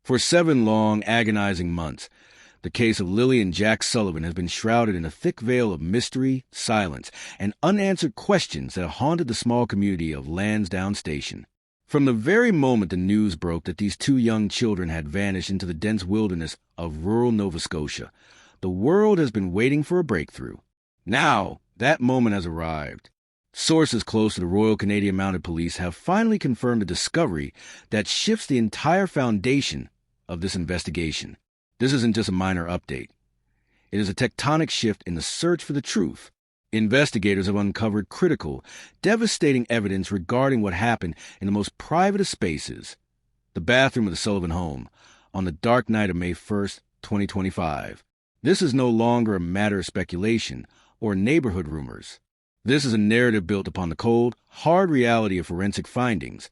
For 7 long, agonizing months, the case of Lilly and Jack Sullivan has been shrouded in a thick veil of mystery, silence, and unanswered questions that have haunted the small community of Lansdowne Station. From the very moment the news broke that these 2 young children had vanished into the dense wilderness of rural Nova Scotia, the world has been waiting for a breakthrough. Now, that moment has arrived. Sources close to the Royal Canadian Mounted Police have finally confirmed a discovery that shifts the entire foundation of this investigation. This isn't just a minor update. It is a tectonic shift in the search for the truth. Investigators have uncovered critical, devastating evidence regarding what happened in the most private of spaces, the bathroom of the Sullivan home, on the dark night of May 1st, 2025. This is no longer a matter of speculation or neighborhood rumors. This is a narrative built upon the cold, hard reality of forensic findings,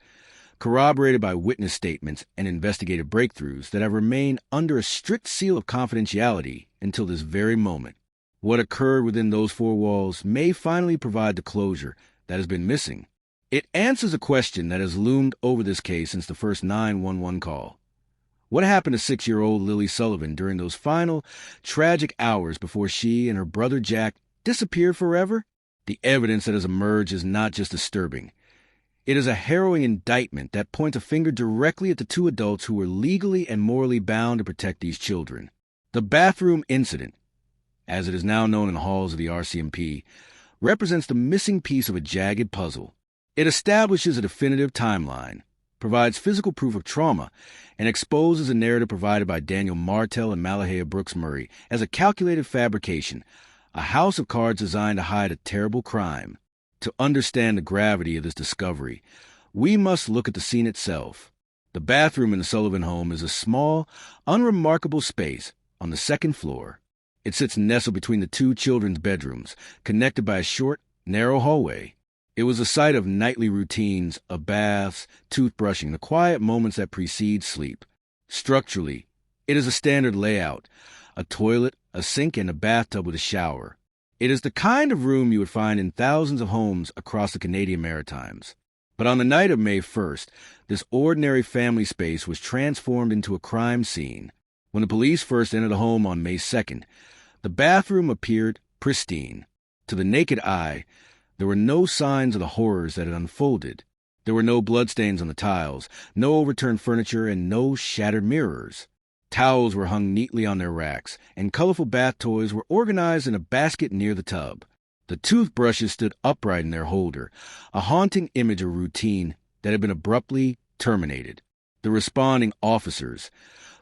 corroborated by witness statements and investigative breakthroughs that have remained under a strict seal of confidentiality until this very moment. What occurred within those 4 walls may finally provide the closure that has been missing. It answers a question that has loomed over this case since the first 911 call. What happened to 6-year-old Lilly Sullivan during those final, tragic hours before she and her brother Jack disappeared forever? The evidence that has emerged is not just disturbing. It is a harrowing indictment that points a finger directly at the 2 adults who were legally and morally bound to protect these children. The bathroom incident, as it is now known in the halls of the RCMP, represents the missing piece of a jagged puzzle. It establishes a definitive timeline, provides physical proof of trauma, and exposes a narrative provided by Daniel Martell and Malehya Brooks Murray as a calculated fabrication, a house of cards designed to hide a terrible crime. To understand the gravity of this discovery, we must look at the scene itself. The bathroom in the Sullivan home is a small, unremarkable space on the 2nd floor. It sits nestled between the 2 children's bedrooms, connected by a short, narrow hallway. It was a site of nightly routines, of baths, toothbrushing, the quiet moments that precede sleep. Structurally, it is a standard layout: a toilet, a sink, and a bathtub with a shower. It is the kind of room you would find in thousands of homes across the Canadian Maritimes. But on the night of May 1st, this ordinary family space was transformed into a crime scene. When the police first entered the home on May 2nd, the bathroom appeared pristine. To the naked eye, there were no signs of the horrors that had unfolded. There were no bloodstains on the tiles, no overturned furniture, and no shattered mirrors. Towels were hung neatly on their racks, and colorful bath toys were organized in a basket near the tub. The toothbrushes stood upright in their holder, a haunting image of routine that had been abruptly terminated. The responding officers,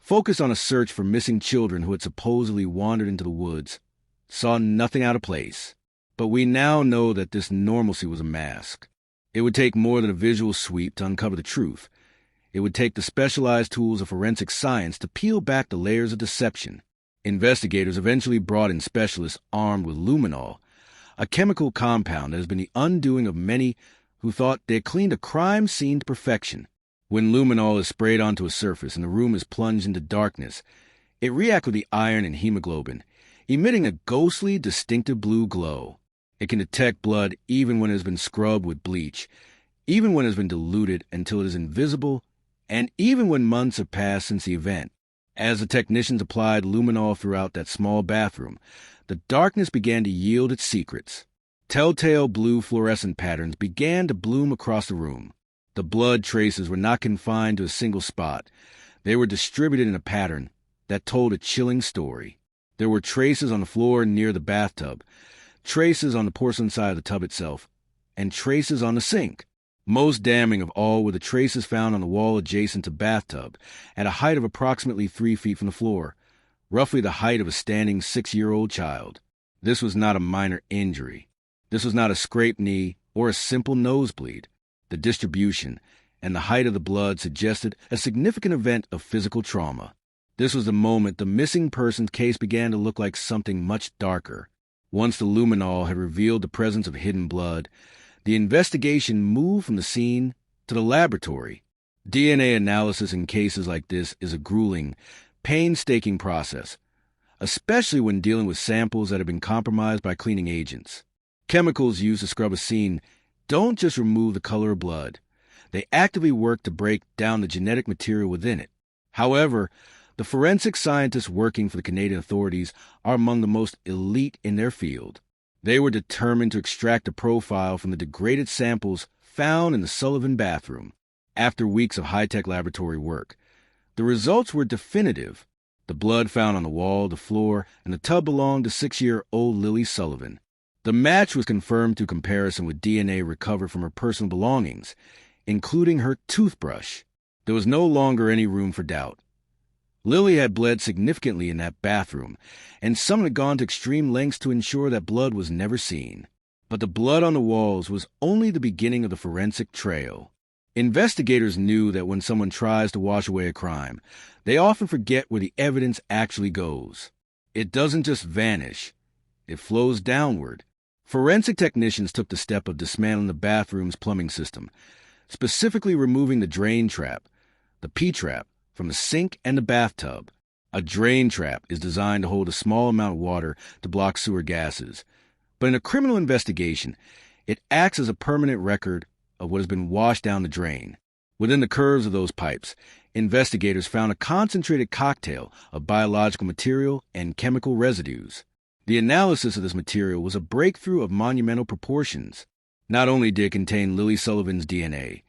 focused on a search for missing children who had supposedly wandered into the woods, saw nothing out of place. But we now know that this normalcy was a mask. It would take more than a visual sweep to uncover the truth. It would take the specialized tools of forensic science to peel back the layers of deception. Investigators eventually brought in specialists armed with luminol, a chemical compound that has been the undoing of many who thought they had cleaned a crime scene to perfection. When luminol is sprayed onto a surface and the room is plunged into darkness, it reacts with the iron and hemoglobin, emitting a ghostly, distinctive blue glow. It can detect blood even when it has been scrubbed with bleach, even when it has been diluted until it is invisible, and even when months have passed since the event. As the technicians applied luminol throughout that small bathroom, the darkness began to yield its secrets. Telltale blue fluorescent patterns began to bloom across the room. The blood traces were not confined to a single spot. They were distributed in a pattern that told a chilling story. There were traces on the floor near the bathtub, traces on the porcelain side of the tub itself, and traces on the sink. Most damning of all were the traces found on the wall adjacent to bathtub, at a height of approximately 3 feet from the floor, roughly the height of a standing 6-year-old child. This was not a minor injury. This was not a scraped knee or a simple nosebleed. The distribution and the height of the blood suggested a significant event of physical trauma. This was the moment the missing persons case began to look like something much darker. Once the luminol had revealed the presence of hidden blood, the investigation moved from the scene to the laboratory. DNA analysis in cases like this is a grueling, painstaking process, especially when dealing with samples that have been compromised by cleaning agents. Chemicals used to scrub a scene don't just remove the color of blood. They actively work to break down the genetic material within it. However, the forensic scientists working for the Canadian authorities are among the most elite in their field. They were determined to extract a profile from the degraded samples found in the Sullivan bathroom. After weeks of high-tech laboratory work, the results were definitive. The blood found on the wall, the floor, and the tub belonged to 6-year-old Lilly Sullivan. The match was confirmed through comparison with DNA recovered from her personal belongings, including her toothbrush. There was no longer any room for doubt. Lilly had bled significantly in that bathroom, and someone had gone to extreme lengths to ensure that blood was never seen. But the blood on the walls was only the beginning of the forensic trail. Investigators knew that when someone tries to wash away a crime, they often forget where the evidence actually goes. It doesn't just vanish. It flows downward. Forensic technicians took the step of dismantling the bathroom's plumbing system, specifically removing the drain trap, the P-trap, from the sink and the bathtub. A drain trap is designed to hold a small amount of water to block sewer gases. But in a criminal investigation, it acts as a permanent record of what has been washed down the drain. Within the curves of those pipes, investigators found a concentrated cocktail of biological material and chemical residues. The analysis of this material was a breakthrough of monumental proportions. Not only did it contain Lilly Sullivan's DNA,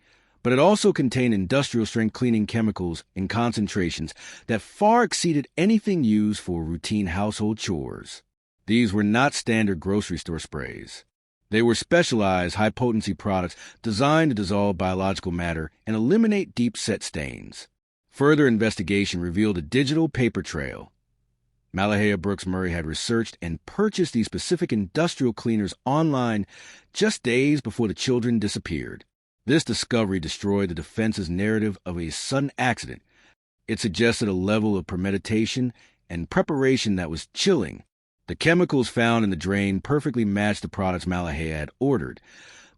but it also contained industrial-strength cleaning chemicals in concentrations that far exceeded anything used for routine household chores. These were not standard grocery store sprays. They were specialized, high-potency products designed to dissolve biological matter and eliminate deep-set stains. Further investigation revealed a digital paper trail. Malehya Brooks Murray had researched and purchased these specific industrial cleaners online just days before the children disappeared. This discovery destroyed the defense's narrative of a sudden accident. It suggested a level of premeditation and preparation that was chilling. The chemicals found in the drain perfectly matched the products Malehya had ordered,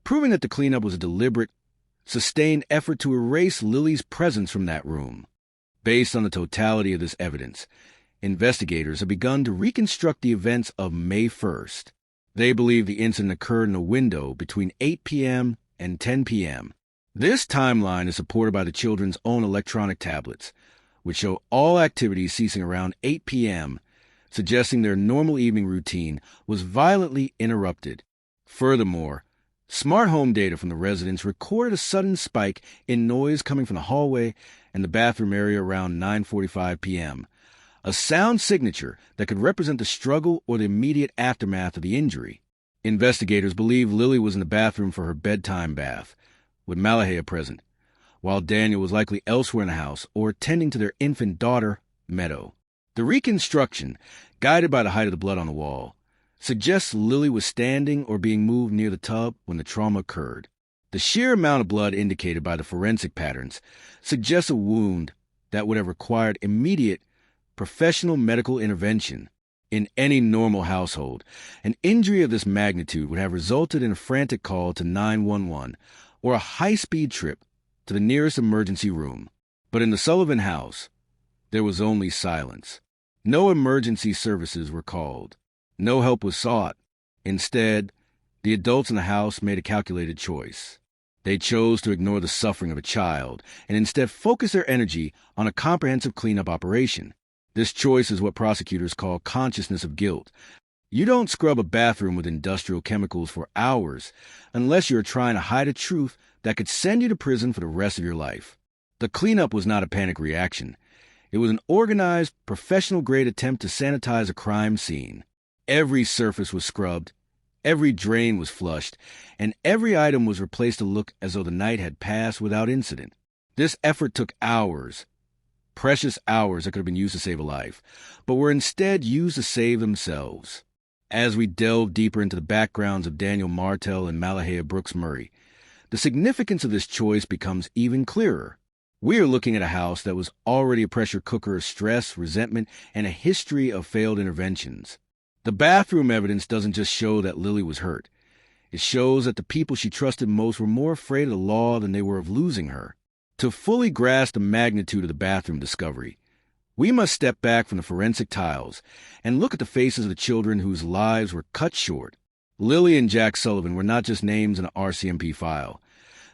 proving that the cleanup was a deliberate, sustained effort to erase Lilly's presence from that room. Based on the totality of this evidence, investigators have begun to reconstruct the events of May 1st. They believe the incident occurred in a window between 8 p.m. and 10 p.m. This timeline is supported by the children's own electronic tablets, which show all activities ceasing around 8 p.m., suggesting their normal evening routine was violently interrupted. Furthermore, smart home data from the residents recorded a sudden spike in noise coming from the hallway and the bathroom area around 9:45 p.m., a sound signature that could represent the struggle or the immediate aftermath of the injury. Investigators believe Lilly was in the bathroom for her bedtime bath, with Malehya present, while Daniel was likely elsewhere in the house or tending to their infant daughter, Meadow. The reconstruction, guided by the height of the blood on the wall, suggests Lilly was standing or being moved near the tub when the trauma occurred. The sheer amount of blood indicated by the forensic patterns suggests a wound that would have required immediate, professional medical intervention. In any normal household, an injury of this magnitude would have resulted in a frantic call to 911 or a high-speed trip to the nearest emergency room. But in the Sullivan house, there was only silence. No emergency services were called. No help was sought. Instead, the adults in the house made a calculated choice. They chose to ignore the suffering of a child and instead focus their energy on a comprehensive cleanup operation. This choice is what prosecutors call consciousness of guilt. You don't scrub a bathroom with industrial chemicals for hours unless you're trying to hide a truth that could send you to prison for the rest of your life. The cleanup was not a panic reaction. It was an organized, professional-grade attempt to sanitize a crime scene. Every surface was scrubbed, every drain was flushed, and every item was replaced to look as though the night had passed without incident. This effort took hours, precious hours that could have been used to save a life, but were instead used to save themselves. As we delve deeper into the backgrounds of Daniel Martell and Malehya Brooks Murray, the significance of this choice becomes even clearer. We are looking at a house that was already a pressure cooker of stress, resentment, and a history of failed interventions. The bathroom evidence doesn't just show that Lilly was hurt. It shows that the people she trusted most were more afraid of the law than they were of losing her. To fully grasp the magnitude of the bathroom discovery, we must step back from the forensic tiles and look at the faces of the children whose lives were cut short. Lilly and Jack Sullivan were not just names in an RCMP file.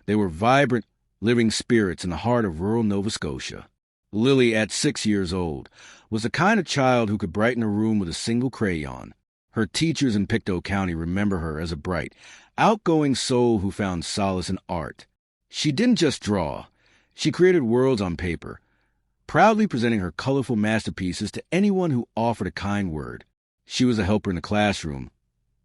They were vibrant, living spirits in the heart of rural Nova Scotia. Lilly, at 6 years old, was the kind of child who could brighten a room with a single crayon. Her teachers in Pictou County remember her as a bright, outgoing soul who found solace in art. She didn't just draw. She created worlds on paper, proudly presenting her colorful masterpieces to anyone who offered a kind word. She was a helper in the classroom,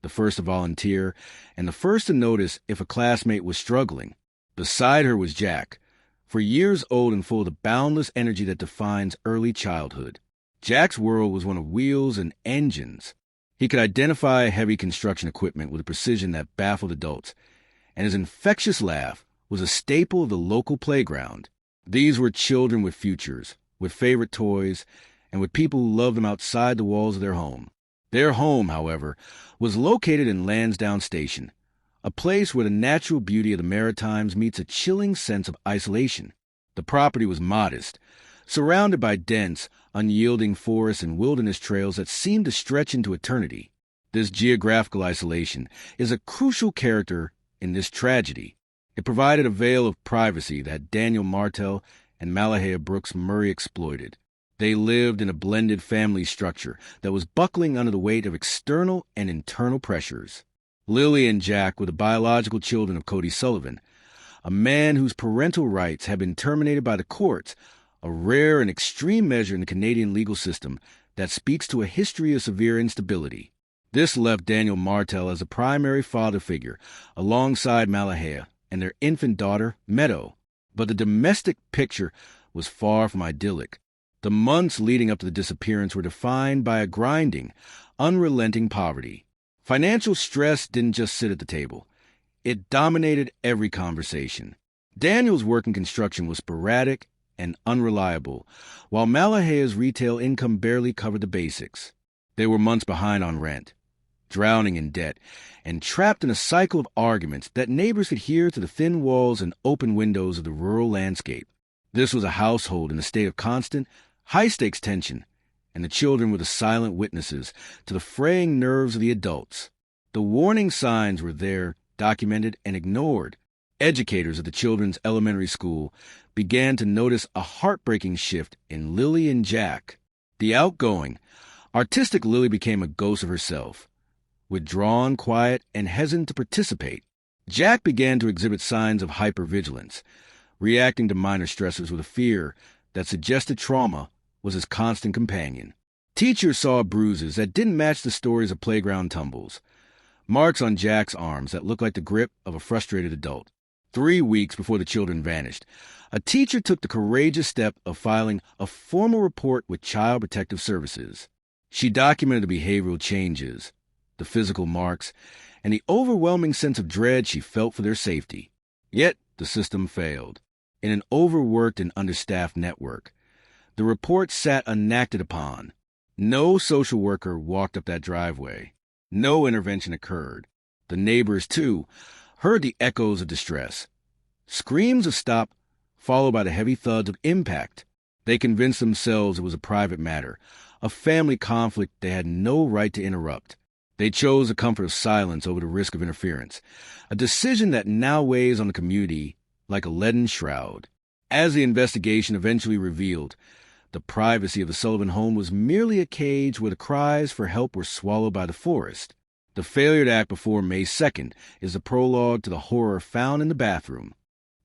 the first to volunteer, and the first to notice if a classmate was struggling. Beside her was Jack, 4 years old and full of the boundless energy that defines early childhood. Jack's world was one of wheels and engines. He could identify heavy construction equipment with a precision that baffled adults, and his infectious laugh was a staple of the local playground. These were children with futures, with favorite toys, and with people who loved them outside the walls of their home. Their home, however, was located in Lansdowne Station, a place where the natural beauty of the Maritimes meets a chilling sense of isolation. The property was modest, surrounded by dense, unyielding forests and wilderness trails that seemed to stretch into eternity. This geographical isolation is a crucial character in this tragedy. It provided a veil of privacy that Daniel Martell and Malehya Brooks Murray exploited. They lived in a blended family structure that was buckling under the weight of external and internal pressures. Lilly and Jack were the biological children of Cody Sullivan, a man whose parental rights had been terminated by the courts, a rare and extreme measure in the Canadian legal system that speaks to a history of severe instability. This left Daniel Martell as a primary father figure alongside Malehya and their infant daughter, Meadow. But the domestic picture was far from idyllic. The months leading up to the disappearance were defined by a grinding, unrelenting poverty. Financial stress didn't just sit at the table. It dominated every conversation. Daniel's work in construction was sporadic and unreliable, while Malehya's retail income barely covered the basics. They were months behind on rent, drowning in debt, and trapped in a cycle of arguments that neighbors could hear through the thin walls and open windows of the rural landscape. This was a household in a state of constant, high-stakes tension, and the children were the silent witnesses to the fraying nerves of the adults. The warning signs were there, documented and ignored. Educators at the children's elementary school began to notice a heartbreaking shift in Lilly and Jack. The outgoing, artistic Lilly became a ghost of herself, withdrawn, quiet, and hesitant to participate. Jack began to exhibit signs of hypervigilance, reacting to minor stressors with a fear that suggested trauma was his constant companion. Teachers saw bruises that didn't match the stories of playground tumbles, marks on Jack's arms that looked like the grip of a frustrated adult. 3 weeks before the children vanished, a teacher took the courageous step of filing a formal report with Child Protective Services. She documented the behavioral changes, the physical marks, and the overwhelming sense of dread she felt for their safety. Yet the system failed. In an overworked and understaffed network, the report sat unacted upon. No social worker walked up that driveway. No intervention occurred. The neighbors, too, heard the echoes of distress. Screams of stop, followed by the heavy thuds of impact. They convinced themselves it was a private matter, a family conflict they had no right to interrupt. They chose the comfort of silence over the risk of interference, a decision that now weighs on the community like a leaden shroud. As the investigation eventually revealed, the privacy of the Sullivan home was merely a cage where the cries for help were swallowed by the forest. The failure to act before May 2nd is the prologue to the horror found in the bathroom.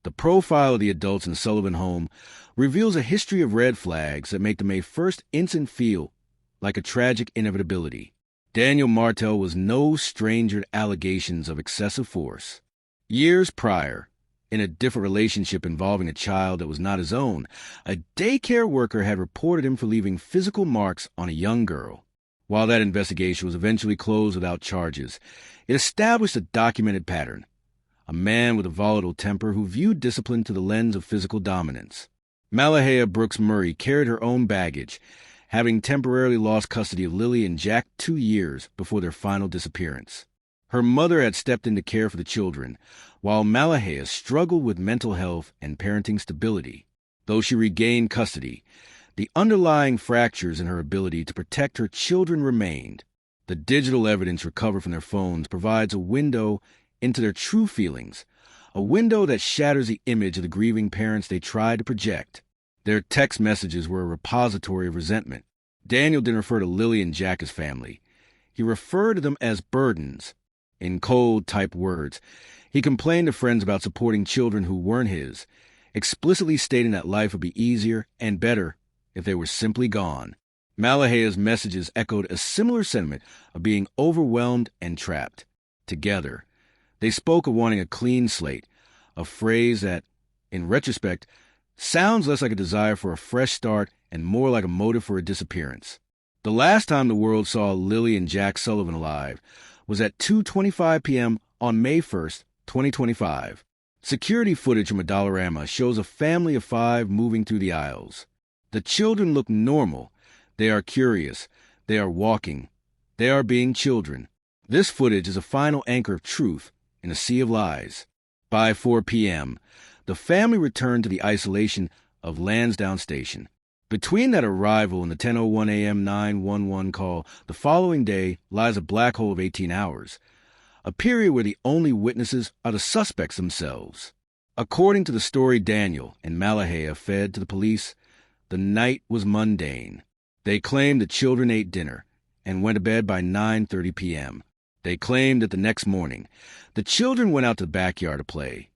The profile of the adults in the Sullivan home reveals a history of red flags that make the May 1st incident feel like a tragic inevitability. Daniel Martell was no stranger to allegations of excessive force. Years prior, in a different relationship involving a child that was not his own, a daycare worker had reported him for leaving physical marks on a young girl. While that investigation was eventually closed without charges, it established a documented pattern. A man with a volatile temper who viewed discipline through the lens of physical dominance. Malehya Brooks Murray carried her own baggage, having temporarily lost custody of Lilly and Jack 2 years before their final disappearance. Her mother had stepped in to care for the children, while Malehya struggled with mental health and parenting stability. Though she regained custody, the underlying fractures in her ability to protect her children remained. The digital evidence recovered from their phones provides a window into their true feelings, a window that shatters the image of the grieving parents they tried to project. Their text messages were a repository of resentment. Daniel didn't refer to Lilly and Jack as family. He referred to them as burdens. In cold type words, he complained to friends about supporting children who weren't his, explicitly stating that life would be easier and better if they were simply gone. Malehya's messages echoed a similar sentiment of being overwhelmed and trapped. Together, they spoke of wanting a clean slate, a phrase that, in retrospect, sounds less like a desire for a fresh start and more like a motive for a disappearance. The last time the world saw Lilly and Jack Sullivan alive was at 2:25 p.m. on May 1st, 2025. Security footage from a Dollarama shows a family of 5 moving through the aisles. The children look normal. They are curious. They are walking. They are being children. This footage is a final anchor of truth in a sea of lies. By 4 p.m., the family returned to the isolation of Lansdowne Station. Between that arrival and the 10:01 a.m. 911 call the following day lies a black hole of 18 hours, a period where the only witnesses are the suspects themselves. According to the story Daniel and Malehya fed to the police, the night was mundane. They claimed the children ate dinner and went to bed by 9:30 p.m. They claimed that the next morning, the children went out to the backyard to play,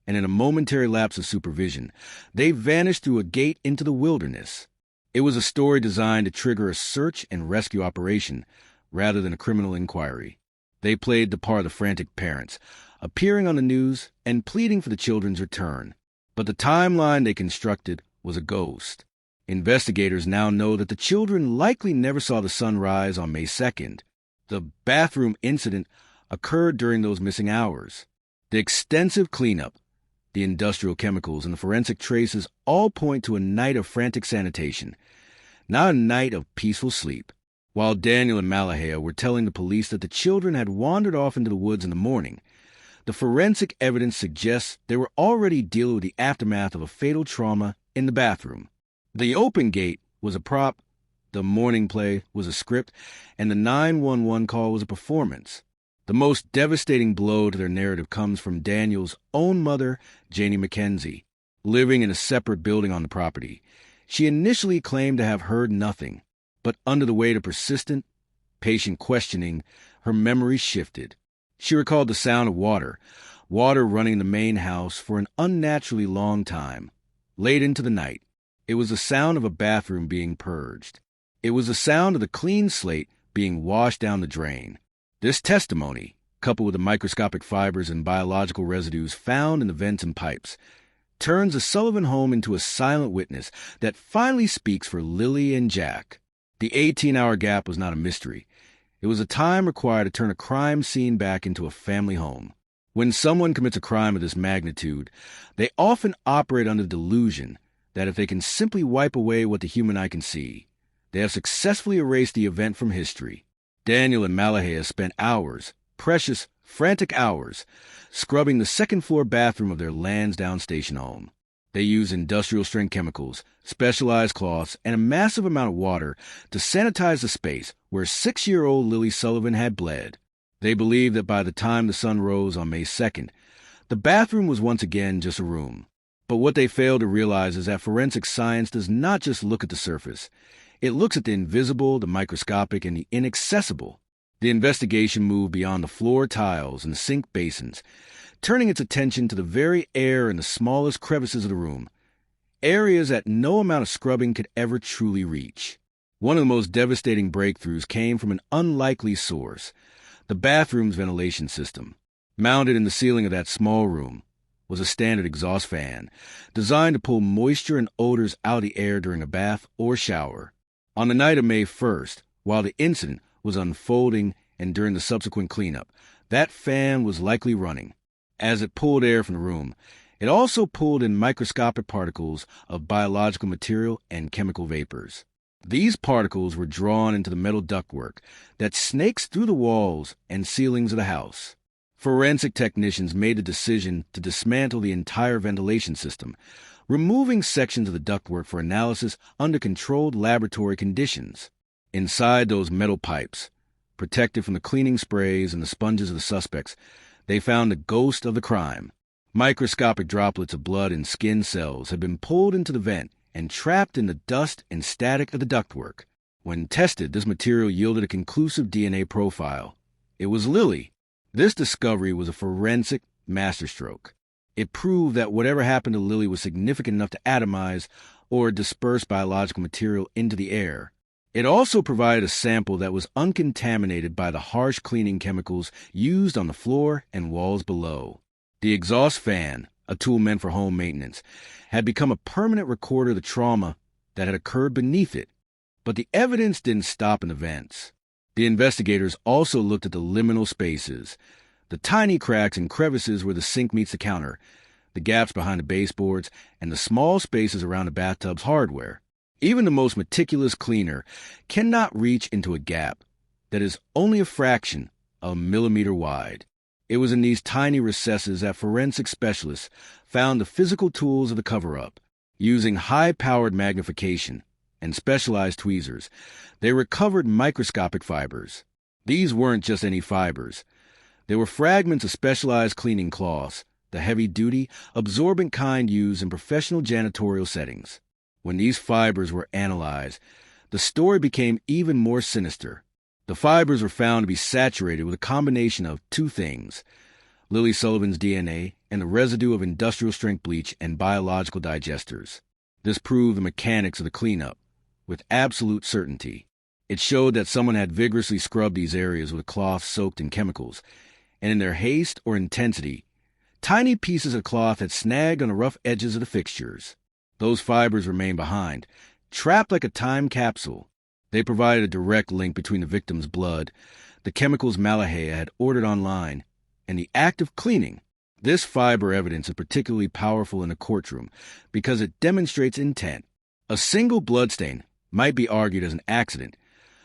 and in a momentary lapse of supervision, they vanished through a gate into the wilderness. It was a story designed to trigger a search and rescue operation rather than a criminal inquiry. They played the part of the frantic parents, appearing on the news and pleading for the children's return. But the timeline they constructed was a ghost. Investigators now know that the children likely never saw the sun rise on May 2nd. The bathroom incident occurred during those missing hours. The extensive cleanup, the industrial chemicals, and the forensic traces all point to a night of frantic sanitation, not a night of peaceful sleep. While Daniel and Malehya were telling the police that the children had wandered off into the woods in the morning, the forensic evidence suggests they were already dealing with the aftermath of a fatal trauma in the bathroom. The open gate was a prop, the morning play was a script, and the 911 call was a performance. The most devastating blow to their narrative comes from Daniel's own mother, Janie McKenzie, living in a separate building on the property. She initially claimed to have heard nothing, but under the weight of persistent, patient questioning, her memory shifted. She recalled the sound of water running in the main house for an unnaturally long time. Late into the night, it was the sound of a bathroom being purged. It was the sound of the clean slate being washed down the drain. This testimony, coupled with the microscopic fibers and biological residues found in the vents and pipes, turns the Sullivan home into a silent witness that finally speaks for Lilly and Jack. The 18-hour gap was not a mystery. It was a time required to turn a crime scene back into a family home. When someone commits a crime of this magnitude, they often operate under the delusion that if they can simply wipe away what the human eye can see, they have successfully erased the event from history. Daniel and Malehya spent hours, precious, frantic hours, scrubbing the second-floor bathroom of their Lansdowne Station home. They used industrial-strength chemicals, specialized cloths, and a massive amount of water to sanitize the space where 6-year-old Lilly Sullivan had bled. They believed that by the time the sun rose on May 2nd, the bathroom was once again just a room. But what they failed to realize is that forensic science does not just look at the surface. It looks at the invisible, the microscopic, and the inaccessible. The investigation moved beyond the floor tiles and the sink basins, turning its attention to the very air in the smallest crevices of the room, areas that no amount of scrubbing could ever truly reach. One of the most devastating breakthroughs came from an unlikely source, the bathroom's ventilation system. Mounted in the ceiling of that small room was a standard exhaust fan, designed to pull moisture and odors out of the air during a bath or shower. On the night of May 1st, while the incident was unfolding and during the subsequent cleanup, that fan was likely running. As it pulled air from the room, it also pulled in microscopic particles of biological material and chemical vapors. These particles were drawn into the metal ductwork that snakes through the walls and ceilings of the house. Forensic technicians made the decision to dismantle the entire ventilation system, removing sections of the ductwork for analysis under controlled laboratory conditions. Inside those metal pipes, protected from the cleaning sprays and the sponges of the suspects, they found the ghost of the crime. Microscopic droplets of blood and skin cells had been pulled into the vent and trapped in the dust and static of the ductwork. When tested, this material yielded a conclusive DNA profile. It was Lilly. This discovery was a forensic masterstroke. It proved that whatever happened to Lilly was significant enough to atomize or disperse biological material into the air. It also provided a sample that was uncontaminated by the harsh cleaning chemicals used on the floor and walls below. The exhaust fan, a tool meant for home maintenance, had become a permanent recorder of the trauma that had occurred beneath it. But the evidence didn't stop in the vents. The investigators also looked at the liminal spaces, the tiny cracks and crevices where the sink meets the counter, the gaps behind the baseboards, and the small spaces around the bathtub's hardware. Even the most meticulous cleaner cannot reach into a gap that is only a fraction of a millimeter wide. It was in these tiny recesses that forensic specialists found the physical tools of the cover-up. Using high-powered magnification and specialized tweezers, they recovered microscopic fibers. These weren't just any fibers. They were fragments of specialized cleaning cloths, the heavy-duty, absorbent kind used in professional janitorial settings. When these fibers were analyzed, the story became even more sinister. The fibers were found to be saturated with a combination of two things: Lilly Sullivan's DNA and the residue of industrial-strength bleach and biological digesters. This proved the mechanics of the cleanup with absolute certainty. It showed that someone had vigorously scrubbed these areas with a cloth soaked in chemicals, and in their haste or intensity, tiny pieces of cloth had snagged on the rough edges of the fixtures. Those fibers remained behind, trapped like a time capsule. They provided a direct link between the victim's blood, the chemicals Malehya had ordered online, and the act of cleaning. This fiber evidence is particularly powerful in a courtroom because it demonstrates intent. A single bloodstain might be argued as an accident,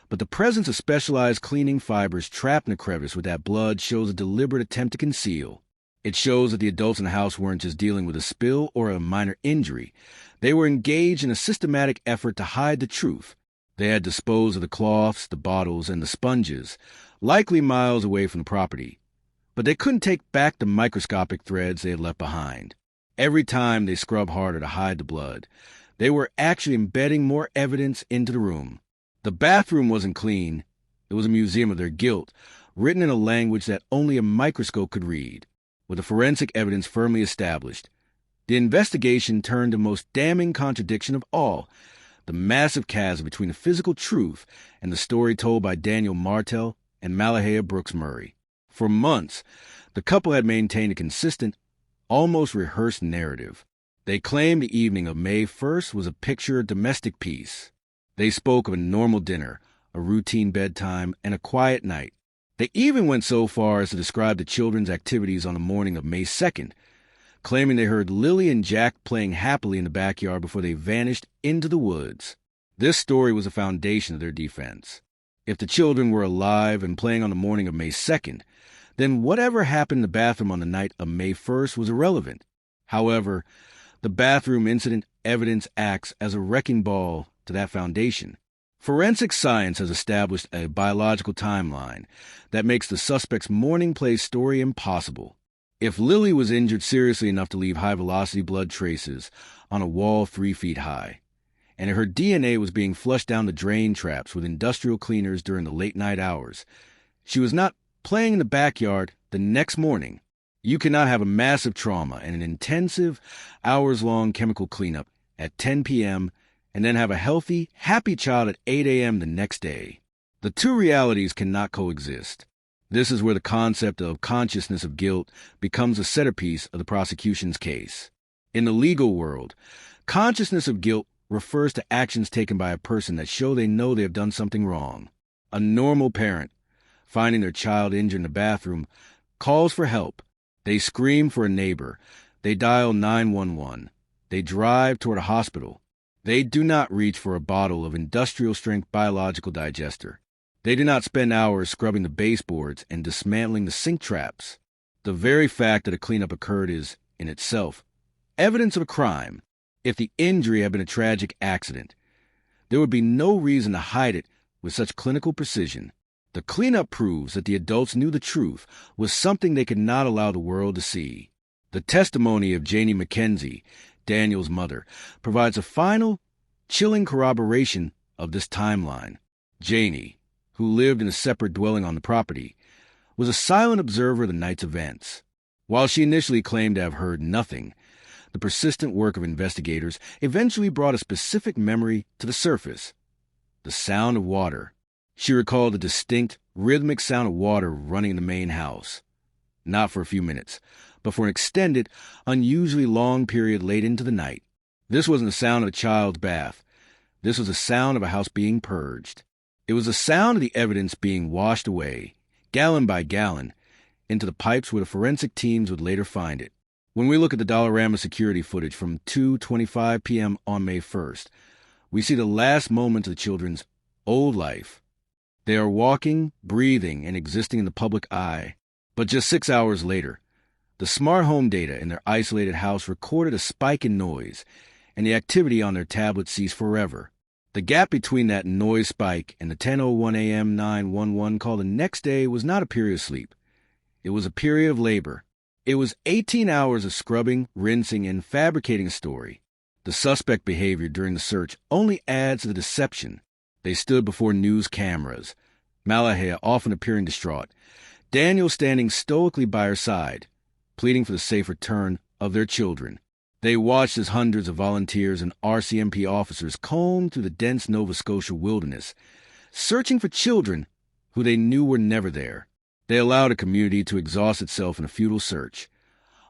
but the presence of specialized cleaning fibers trapped in a crevice with that blood shows a deliberate attempt to conceal. It shows that the adults in the house weren't just dealing with a spill or a minor injury. They were engaged in a systematic effort to hide the truth. They had disposed of the cloths, the bottles, and the sponges, likely miles away from the property. But they couldn't take back the microscopic threads they had left behind. Every time they scrubbed harder to hide the blood, they were actually embedding more evidence into the room. The bathroom wasn't clean. It was a museum of their guilt, written in a language that only a microscope could read. With the forensic evidence firmly established, the investigation turned to the most damning contradiction of all: the massive chasm between the physical truth and the story told by Daniel Martell and Malehya Brooks Murray. For months, the couple had maintained a consistent, almost rehearsed narrative. They claimed the evening of May 1st was a picture of domestic peace. They spoke of a normal dinner, a routine bedtime, and a quiet night. They even went so far as to describe the children's activities on the morning of May 2nd, claiming they heard Lilly and Jack playing happily in the backyard before they vanished into the woods. This story was the foundation of their defense. If the children were alive and playing on the morning of May 2nd, then whatever happened in the bathroom on the night of May 1st was irrelevant. However, the bathroom incident evidence acts as a wrecking ball to that foundation. Forensic science has established a biological timeline that makes the suspect's morning play story impossible. If Lilly was injured seriously enough to leave high-velocity blood traces on a wall 3 feet high, and her DNA was being flushed down the drain traps with industrial cleaners during the late-night hours, she was not playing in the backyard the next morning. You cannot have a massive trauma and an intensive, hours-long chemical cleanup at 10 p.m. and then have a healthy, happy child at 8 a.m. the next day. The two realities cannot coexist. This is where the concept of consciousness of guilt becomes a centerpiece of the prosecution's case. In the legal world, consciousness of guilt refers to actions taken by a person that show they know they have done something wrong. A normal parent, finding their child injured in the bathroom, calls for help. They scream for a neighbor. They dial 911. They drive toward a hospital. They do not reach for a bottle of industrial-strength biological digester. They do not spend hours scrubbing the baseboards and dismantling the sink traps. The very fact that a cleanup occurred is, in itself, evidence of a crime. If the injury had been a tragic accident, there would be no reason to hide it with such clinical precision. The cleanup proves that the adults knew the truth was something they could not allow the world to see. The testimony of Janie McKenzie, Daniel's mother, provides a final, chilling corroboration of this timeline. Janie, who lived in a separate dwelling on the property, was a silent observer of the night's events. While she initially claimed to have heard nothing, the persistent work of investigators eventually brought a specific memory to the surface: the sound of water. She recalled the distinct, rhythmic sound of water running in the main house. Not for a few minutes, but for an extended, unusually long period late into the night. This wasn't the sound of a child's bath. This was the sound of a house being purged. It was the sound of the evidence being washed away, gallon by gallon, into the pipes where the forensic teams would later find it. When we look at the Dollarama security footage from 2:25 p.m. on May 1st, we see the last moments of the children's old life. They are walking, breathing, and existing in the public eye. But just 6 hours later, the smart home data in their isolated house recorded a spike in noise, and the activity on their tablet ceased forever. The gap between that noise spike and the 10:01 a.m. 911 call the next day was not a period of sleep. It was a period of labor. It was 18 hours of scrubbing, rinsing, and fabricating a story. The suspect behavior during the search only adds to the deception. They stood before news cameras, Malehya often appearing distraught, Daniel standing stoically by her side, pleading for the safe return of their children. They watched as hundreds of volunteers and RCMP officers combed through the dense Nova Scotia wilderness, searching for children who they knew were never there. They allowed a community to exhaust itself in a futile search,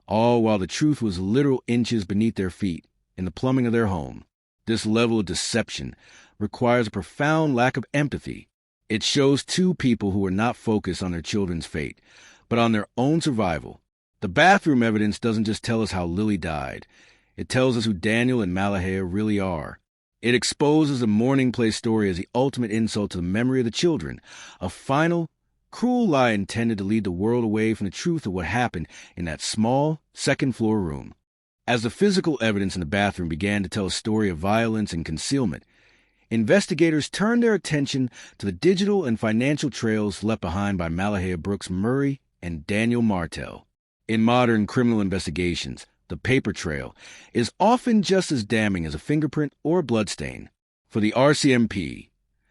all while the truth was literal inches beneath their feet in the plumbing of their home. This level of deception requires a profound lack of empathy. It shows two people who are not focused on their children's fate, but on their own survival. The bathroom evidence doesn't just tell us how Lilly died. It tells us who Daniel and Malehya really are. It exposes the mourning place story as the ultimate insult to the memory of the children, a final, cruel lie intended to lead the world away from the truth of what happened in that small, second-floor room. As the physical evidence in the bathroom began to tell a story of violence and concealment, investigators turned their attention to the digital and financial trails left behind by Malehya Brooks Murray and Daniel Martell. In modern criminal investigations, the paper trail is often just as damning as a fingerprint or a bloodstain. For the RCMP,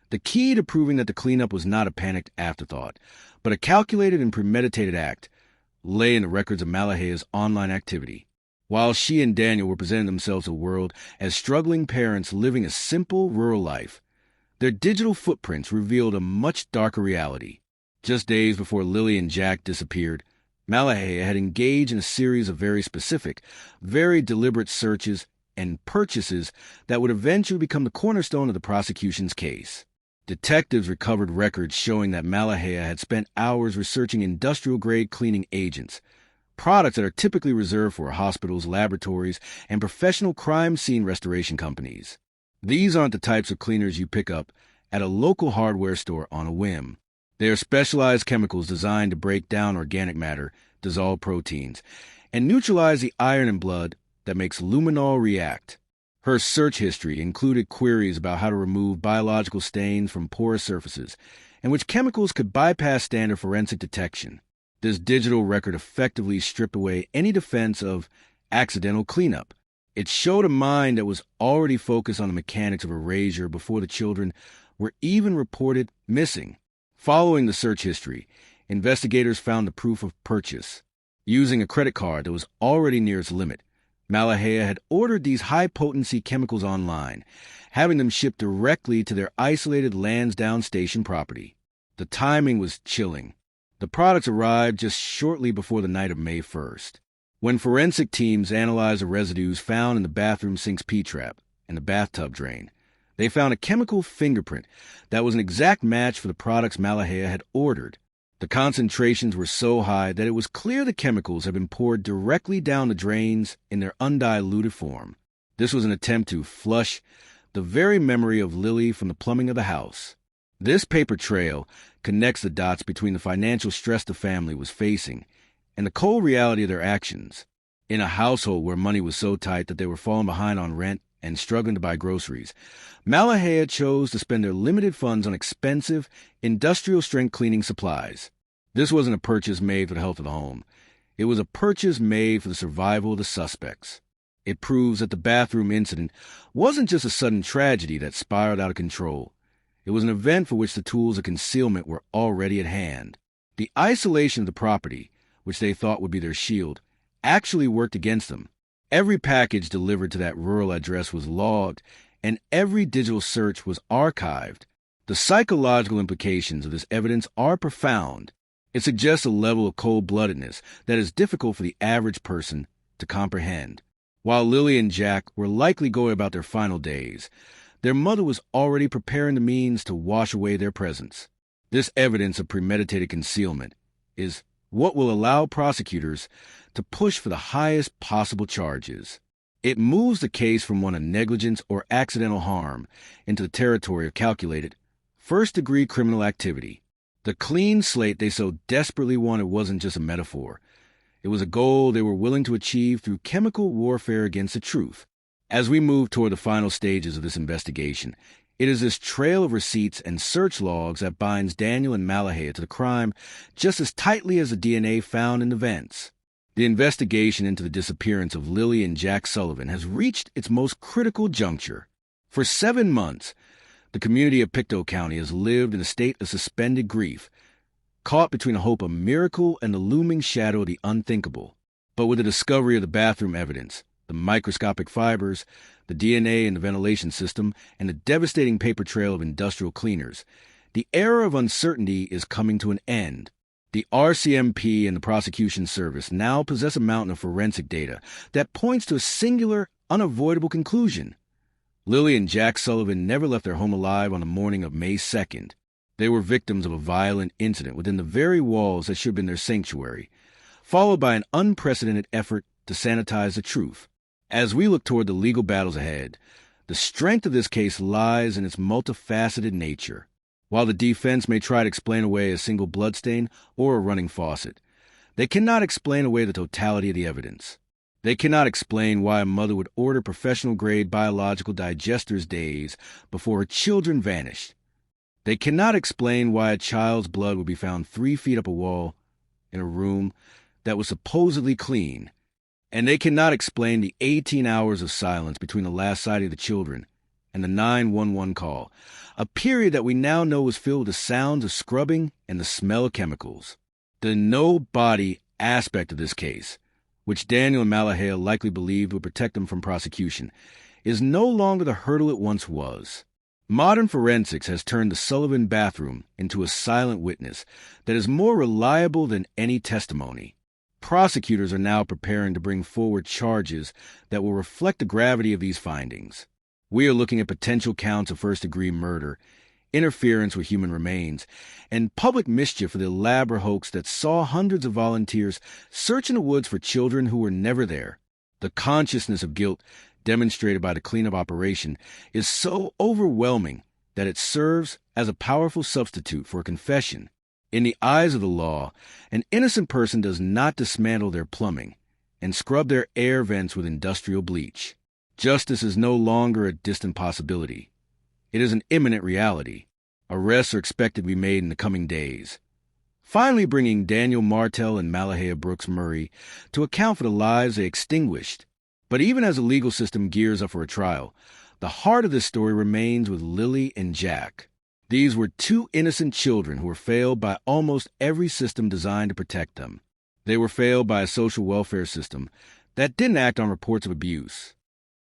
the key to proving that the cleanup was not a panicked afterthought, but a calculated and premeditated act, lay in the records of Malehya's online activity. While she and Daniel were presenting themselves to the world as struggling parents living a simple rural life, their digital footprints revealed a much darker reality. Just days before Lilly and Jack disappeared, Malehya had engaged in a series of very specific, very deliberate searches and purchases that would eventually become the cornerstone of the prosecution's case. Detectives recovered records showing that Malehya had spent hours researching industrial-grade cleaning agents, products that are typically reserved for hospitals, laboratories, and professional crime scene restoration companies. These aren't the types of cleaners you pick up at a local hardware store on a whim. They are specialized chemicals designed to break down organic matter, dissolve proteins, and neutralize the iron in blood that makes luminol react. Her search history included queries about how to remove biological stains from porous surfaces, and which chemicals could bypass standard forensic detection. This digital record effectively stripped away any defense of accidental cleanup. It showed a mind that was already focused on the mechanics of erasure before the children were even reported missing. Following the search history, investigators found the proof of purchase. Using a credit card that was already near its limit, Malehya had ordered these high-potency chemicals online, having them shipped directly to their isolated Lansdowne Station property. The timing was chilling. The products arrived just shortly before the night of May 1st. When forensic teams analyzed the residues found in the bathroom sink's P-trap and the bathtub drain, they found a chemical fingerprint that was an exact match for the products Malehya had ordered. The concentrations were so high that it was clear the chemicals had been poured directly down the drains in their undiluted form. This was an attempt to flush the very memory of Lilly from the plumbing of the house. This paper trail connects the dots between the financial stress the family was facing and the cold reality of their actions. In a household where money was so tight that they were falling behind on rent and struggling to buy groceries, Malehya chose to spend their limited funds on expensive, industrial-strength cleaning supplies. This wasn't a purchase made for the health of the home. It was a purchase made for the survival of the suspects. It proves that the bathroom incident wasn't just a sudden tragedy that spiraled out of control. It was an event for which the tools of concealment were already at hand. The isolation of the property, which they thought would be their shield, actually worked against them. Every package delivered to that rural address was logged, and every digital search was archived. The psychological implications of this evidence are profound. It suggests a level of cold-bloodedness that is difficult for the average person to comprehend. While Lilly and Jack were likely going about their final days, their mother was already preparing the means to wash away their presence. This evidence of premeditated concealment is what will allow prosecutors to push for the highest possible charges. It moves the case from one of negligence or accidental harm into the territory of calculated, first-degree criminal activity. The clean slate they so desperately wanted wasn't just a metaphor. It was a goal they were willing to achieve through chemical warfare against the truth. As we move toward the final stages of this investigation, it is this trail of receipts and search logs that binds Daniel and Malehya to the crime just as tightly as the DNA found in the vents. The investigation into the disappearance of Lilly and Jack Sullivan has reached its most critical juncture. For 7 months, the community of Pictou County has lived in a state of suspended grief, caught between the hope of miracle and the looming shadow of the unthinkable. But with the discovery of the bathroom evidence, the microscopic fibers, the DNA in the ventilation system, and the devastating paper trail of industrial cleaners, the era of uncertainty is coming to an end. The RCMP and the prosecution service now possess a mountain of forensic data that points to a singular, unavoidable conclusion. Lilly and Jack Sullivan never left their home alive on the morning of May 2nd. They were victims of a violent incident within the very walls that should have been their sanctuary, followed by an unprecedented effort to sanitize the truth. As we look toward the legal battles ahead, the strength of this case lies in its multifaceted nature. While the defense may try to explain away a single bloodstain or a running faucet, they cannot explain away the totality of the evidence. They cannot explain why a mother would order professional-grade biological digesters days before her children vanished. They cannot explain why a child's blood would be found 3 feet up a wall in a room that was supposedly clean. And they cannot explain the 18 hours of silence between the last sighting of the children and the 911 call, a period that we now know was filled with the sounds of scrubbing and the smell of chemicals. The no-body aspect of this case, which Daniel and Malehya likely believed would protect them from prosecution, is no longer the hurdle it once was. Modern forensics has turned the Sullivan bathroom into a silent witness that is more reliable than any testimony. Prosecutors are now preparing to bring forward charges that will reflect the gravity of these findings. We are looking at potential counts of first-degree murder, interference with human remains, and public mischief for the elaborate hoax that saw hundreds of volunteers search in the woods for children who were never there. The consciousness of guilt demonstrated by the cleanup operation is so overwhelming that it serves as a powerful substitute for a confession. In the eyes of the law, an innocent person does not dismantle their plumbing and scrub their air vents with industrial bleach. Justice is no longer a distant possibility. It is an imminent reality. Arrests are expected to be made in the coming days, finally bringing Daniel Martell and Malehya Brooks Murray to account for the lives they extinguished. But even as the legal system gears up for a trial, the heart of this story remains with Lilly and Jack. These were 2 innocent children who were failed by almost every system designed to protect them. They were failed by a social welfare system that didn't act on reports of abuse.